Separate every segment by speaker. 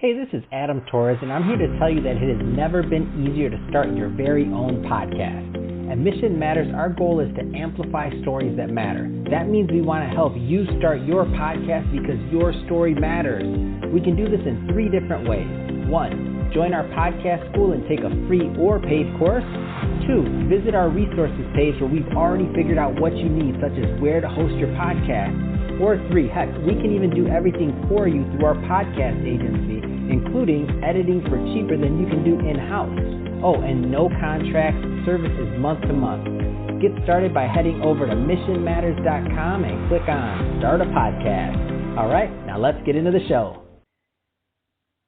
Speaker 1: Hey, this is Adam Torres, and I'm here to tell you that it has never been easier to start your very own podcast. At Mission Matters, our goal is to amplify stories that matter. That means we want to help you start your podcast because your story matters. We can do this in 3 different ways. 1, join our podcast school and take a free or paid course. 2, visit our resources page where we've already figured out what you need, such as where to host your podcast. Or 3, heck, we can even do everything for you through our podcast agency, including editing for cheaper than you can do in-house. Oh, and no contracts, service is month to month. Get started by heading over to missionmatters.com and click on Start a Podcast. All right, now let's get into the show.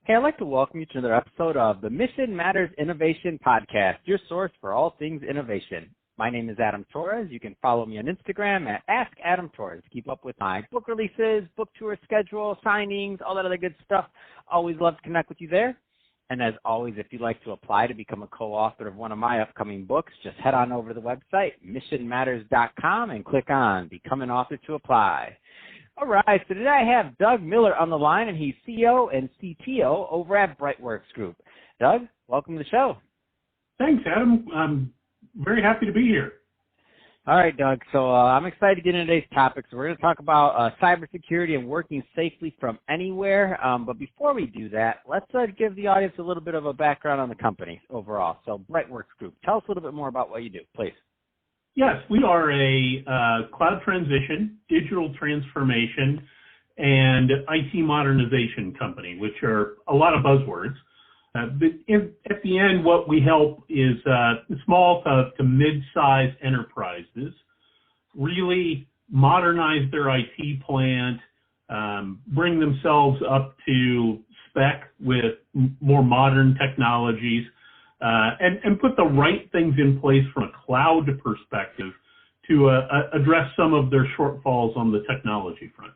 Speaker 1: Hey, I'd like to welcome you to another episode of the Mission Matters Innovation Podcast, your source for all things innovation. My name is Adam Torres. You can follow me on Instagram at AskAdamTorres. Keep up with my book releases, book tour schedule, signings, all that other good stuff. Always love to connect with you there. And as always, if you'd like to apply to become a co-author of one of my upcoming books, just head on over to the website, missionmatters.com, and click on Become an Author to apply. All right, so today I have Doug Miller on the line, and he's CEO and CTO over at Brightworks Group. Doug, welcome to the show.
Speaker 2: Thanks, Adam. I'm very happy to be here.
Speaker 1: All right, Doug. So I'm excited to get into today's topic. So we're going to talk about cybersecurity and working safely from anywhere. But before we do that, let's give the audience a little bit of a background on the company overall. So Brightworks Group, tell us a little bit more about what you do, please.
Speaker 2: Yes, we are a cloud transition, digital transformation, and IT modernization company, which are a lot of buzzwords. But at the end, what we help is small to mid-sized enterprises really modernize their IT plant, bring themselves up to spec with more modern technologies, and put the right things in place from a cloud perspective to address some of their shortfalls on the technology front.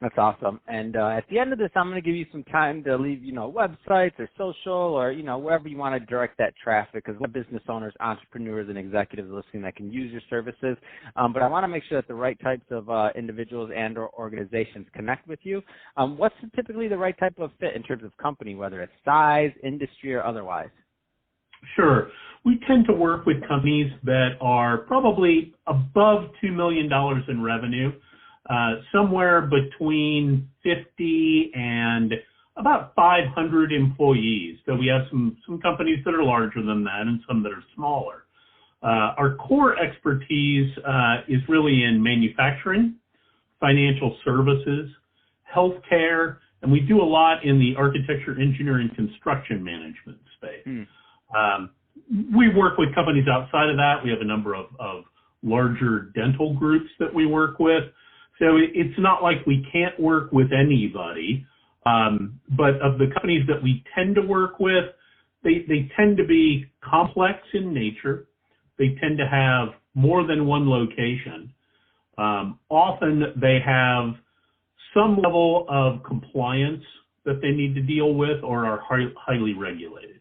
Speaker 1: That's awesome. And at the end of this, I'm going to give you some time to leave, websites or social or, wherever you want to direct that traffic, because we're business owners, entrepreneurs, and executives listening that can use your services. But I want to make sure that the right types of individuals and or organizations connect with you. What's typically the right type of fit in terms of company, whether it's size, industry, or otherwise?
Speaker 2: Sure. We tend to work with companies that are probably above $2 million in revenue. Somewhere between 50 and about 500 employees. So we have some companies that are larger than that and some that are smaller. Our core expertise is really in manufacturing, financial services, healthcare, and we do a lot in the architecture, engineering, construction management space. We work with companies outside of that. We have a number of larger dental groups that we work with. So it's not like we can't work with anybody, but of the companies that we tend to work with, they tend to be complex in nature. They tend to have more than one location. Often they have some level of compliance that they need to deal with or are highly regulated.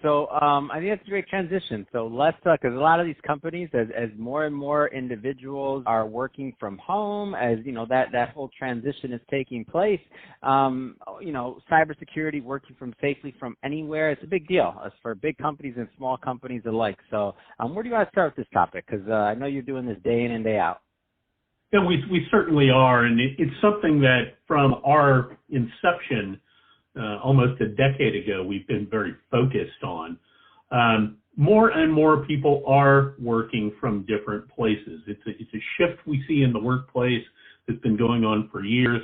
Speaker 1: So I think that's a great transition. So let's talk, because a lot of these companies, as more and more individuals are working from home, as that whole transition is taking place, cybersecurity, working from safely from anywhere, it's a big deal for big companies and small companies alike. So where do you want to start with this topic? Because I know you're doing this day in and day out.
Speaker 2: Yeah, we certainly are, and it's something that from our inception almost a decade ago, we've been very focused on. More and more people are working from different places. It's a shift we see in the workplace that's been going on for years.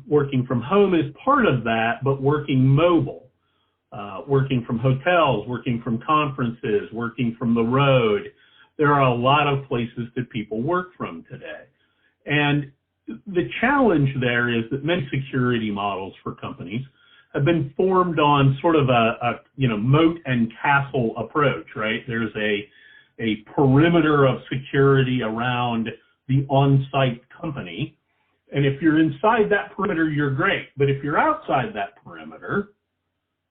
Speaker 2: Working from home is part of that, but working mobile, working from hotels, working from conferences, working from the road. There are a lot of places that people work from today. And the challenge there is that many security models for companies have been formed on sort of a moat and castle approach, right? There's a perimeter of security around the on-site company. And if you're inside that perimeter, you're great. But if you're outside that perimeter,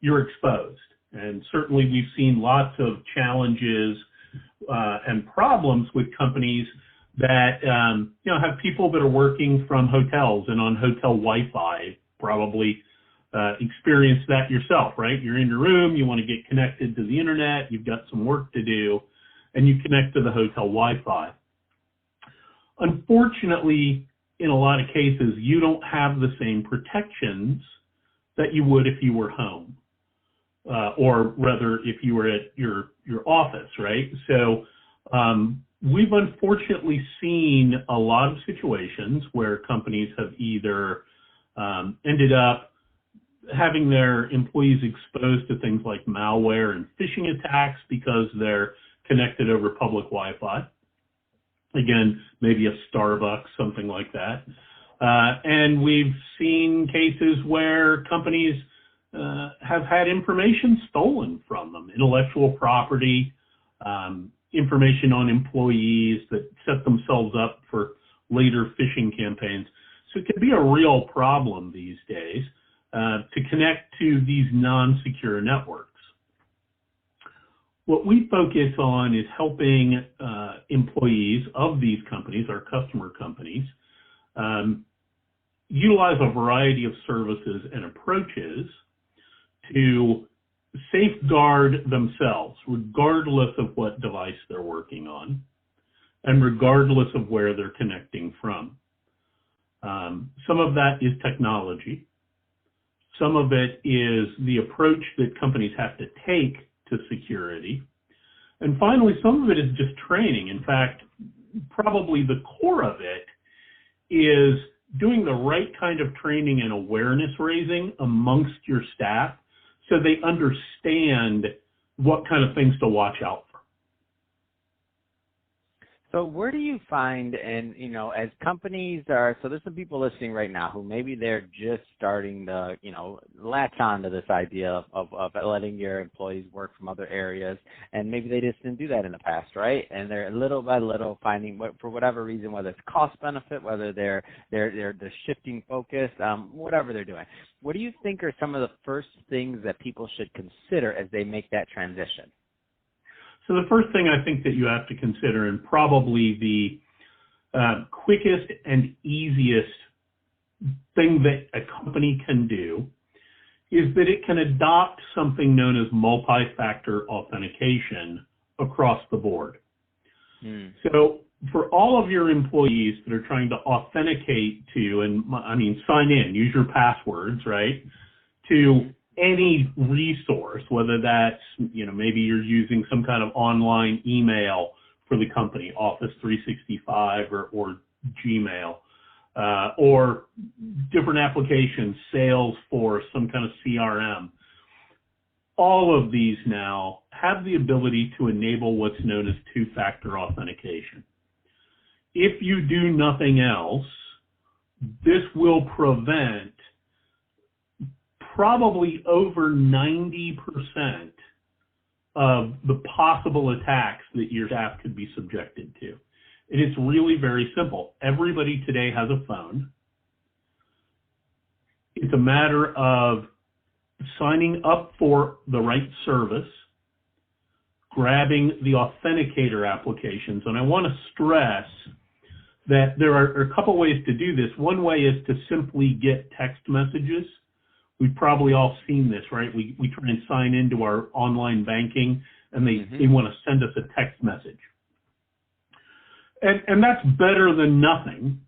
Speaker 2: you're exposed. And certainly we've seen lots of challenges and problems with companies that have people that are working from hotels and on hotel Wi-Fi. Probably experienced that yourself, right? You're in your room, you want to get connected to the internet, you've got some work to do, and you connect to the hotel Wi-Fi. Unfortunately, in a lot of cases, you don't have the same protections that you would if you were home, or rather if you were at your office, right? So we've unfortunately seen a lot of situations where companies have either ended up having their employees exposed to things like malware and phishing attacks because they're connected over public Wi-Fi. Again, maybe a Starbucks, something like that. And we've seen cases where companies have had information stolen from them, intellectual property, information on employees that set themselves up for later phishing campaigns. So it can be a real problem these days to connect to these non-secure networks. What we focus on is helping employees of these companies, our customer companies, utilize a variety of services and approaches to safeguard themselves, regardless of what device they're working on, and regardless of where they're connecting from. Some of that is technology. Some of it is the approach that companies have to take to security. And finally, some of it is just training. In fact, probably the core of it is doing the right kind of training and awareness raising amongst your staff so they understand what kind of things to watch out for.
Speaker 3: So where do you find, and as companies are, so there's some people listening right now who maybe they're just starting to, latch on to this idea of letting your employees work from other areas, and maybe they just didn't do that in the past, right? And they're little by little finding, for whatever reason, whether it's cost benefit, whether they're shifting focus, whatever they're doing. What do you think are some of the first things that people should consider as they make that transition?
Speaker 2: So the first thing I think that you have to consider, and probably the quickest and easiest thing that a company can do, is that it can adopt something known as multi-factor authentication across the board. So for all of your employees that are trying to authenticate to, and sign in, use your passwords, right, to any resource, whether that's, maybe you're using some kind of online email for the company, Office 365 or Gmail, or different applications, Salesforce, some kind of CRM. All of these now have the ability to enable what's known as two-factor authentication. If you do nothing else, this will prevent probably over 90% of the possible attacks that your staff could be subjected to. And it's really very simple. Everybody today has a phone. It's a matter of signing up for the right service, grabbing the authenticator applications. And I want to stress that there are a couple ways to do this. One way is to simply get text messages. We've probably all seen this, right? We try and sign into our online banking, and they want to send us a text message. And that's better than nothing,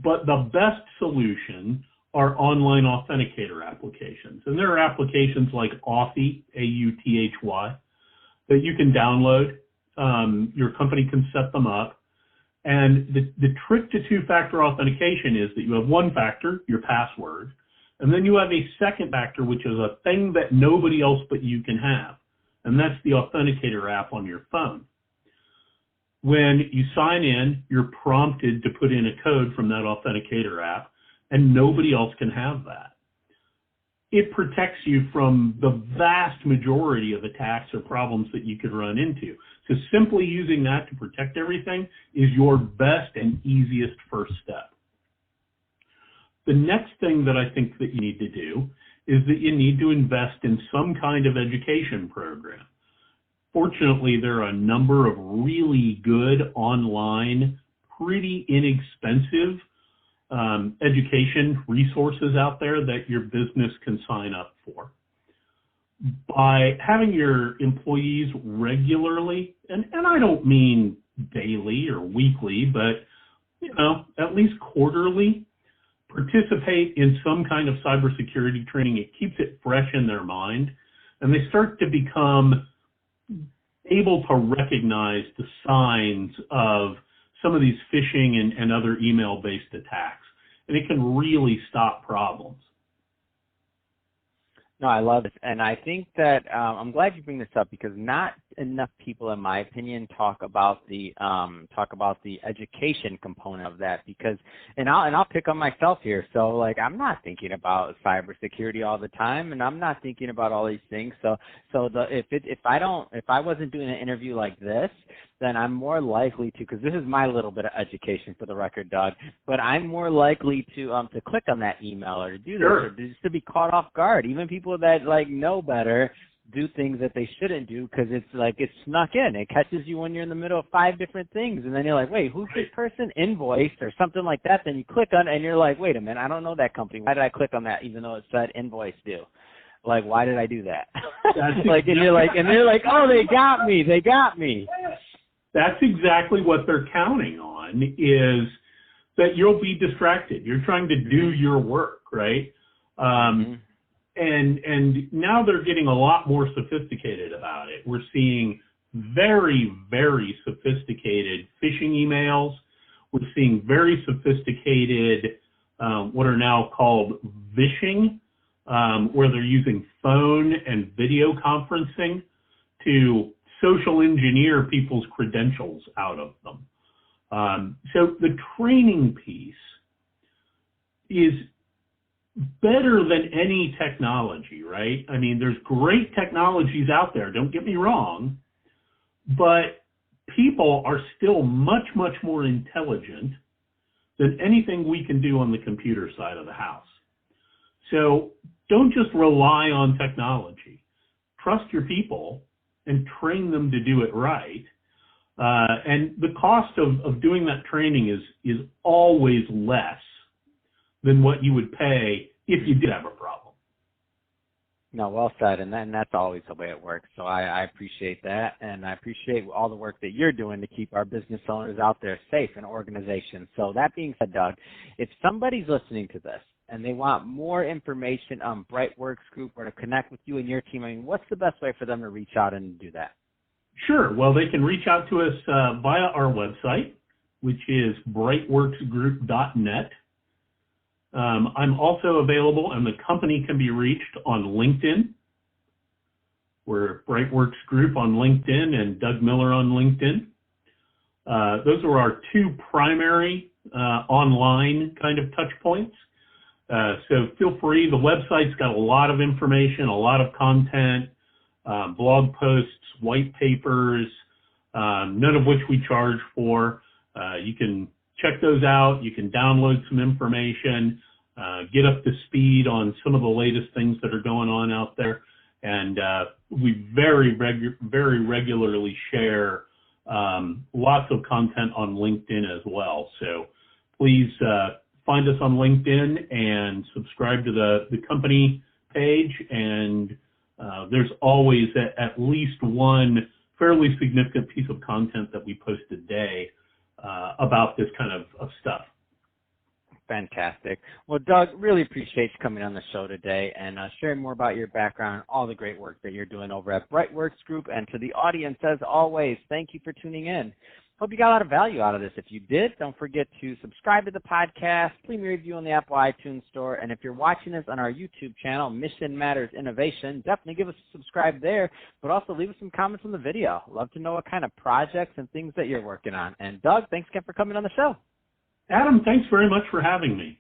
Speaker 2: but the best solution are online authenticator applications. And there are applications like Authy, A-U-T-H-Y, that you can download. Your company can set them up. And the trick to two-factor authentication is that you have one factor, your password, and then you have a second factor, which is a thing that nobody else but you can have. And that's the authenticator app on your phone. When you sign in, you're prompted to put in a code from that authenticator app, and nobody else can have that. It protects you from the vast majority of attacks or problems that you could run into. So simply using that to protect everything is your best and easiest first step. The next thing that I think that you need to do is that you need to invest in some kind of education program. Fortunately, there are a number of really good online pretty inexpensive education resources out there that your business can sign up for. By having your employees regularly, and I don't mean daily or weekly, but at least quarterly, participate in some kind of cybersecurity training, it keeps it fresh in their mind, and they start to become able to recognize the signs of some of these phishing and other email-based attacks, and it can really stop problems.
Speaker 3: No, I love it. And I think that I'm glad you bring this up, because not enough people, in my opinion, talk about the education component of that. Because I'll pick on myself here. So like, I'm not thinking about cybersecurity all the time, and I'm not thinking about all these things. If I wasn't doing an interview like this, then I'm more likely to, because this is my little bit of education for the record, Doug, but I'm more likely to click on that email or to do this, or just to be caught off guard. Even people that like know better do things that they shouldn't do, because it's like it's snuck in. It catches you when you're in the middle of 5 different things, and then you're like, wait, who's this person? Invoiced or something like that. Then you click on it, and you're like, wait a minute, I don't know that company. Why did I click on that even though it said invoice due? Like, why did I do that? And you're like, oh, they got me.
Speaker 2: That's exactly what they're counting on, is that you'll be distracted. You're trying to do your work, right? And now they're getting a lot more sophisticated about it. We're seeing very, very sophisticated phishing emails. We're seeing very sophisticated what are now called vishing, where they're using phone and video conferencing to social engineer people's credentials out of them. So the training piece is better than any technology, right? I mean, there's great technologies out there, don't get me wrong, but people are still much, much more intelligent than anything we can do on the computer side of the house. So don't just rely on technology. Trust your people and train them to do it right. And the cost of doing that training is always less than what you would pay if you did have a problem.
Speaker 3: No, well said, and that's always the way it works. So I appreciate that, and I appreciate all the work that you're doing to keep our business owners out there safe and organizations. So that being said, Doug, if somebody's listening to this and they want more information on Brightworks Group or to connect with you and your team, I mean, what's the best way for them to reach out and do that?
Speaker 2: Sure. Well, they can reach out to us via our website, which is brightworksgroup.net. I'm also available, and the company can be reached on LinkedIn. We're Brightworks Group on LinkedIn and Doug Miller on LinkedIn. Those are our 2 primary online kind of touch points. So feel free. The website's got a lot of information, a lot of content, blog posts, white papers, none of which we charge for. You can check those out. You can download some information, get up to speed on some of the latest things that are going on out there. And we very regularly share lots of content on LinkedIn as well. So please find us on LinkedIn and subscribe to the company page. And there's always at least one fairly significant piece of content that we post a day about this kind of stuff.
Speaker 3: Fantastic. Well, Doug, really appreciate you coming on the show today and sharing more about your background, all the great work that you're doing over at Brightworks Group. And to the audience, as always, thank you for tuning in. Hope you got a lot of value out of this. If you did, don't forget to subscribe to the podcast, leave me a review on the Apple iTunes Store, and if you're watching this on our YouTube channel, Mission Matters Innovation, definitely give us a subscribe there, but also leave us some comments on the video. Love to know what kind of projects and things that you're working on. And Doug, thanks again for coming on the show.
Speaker 2: Adam, thanks very much for having me.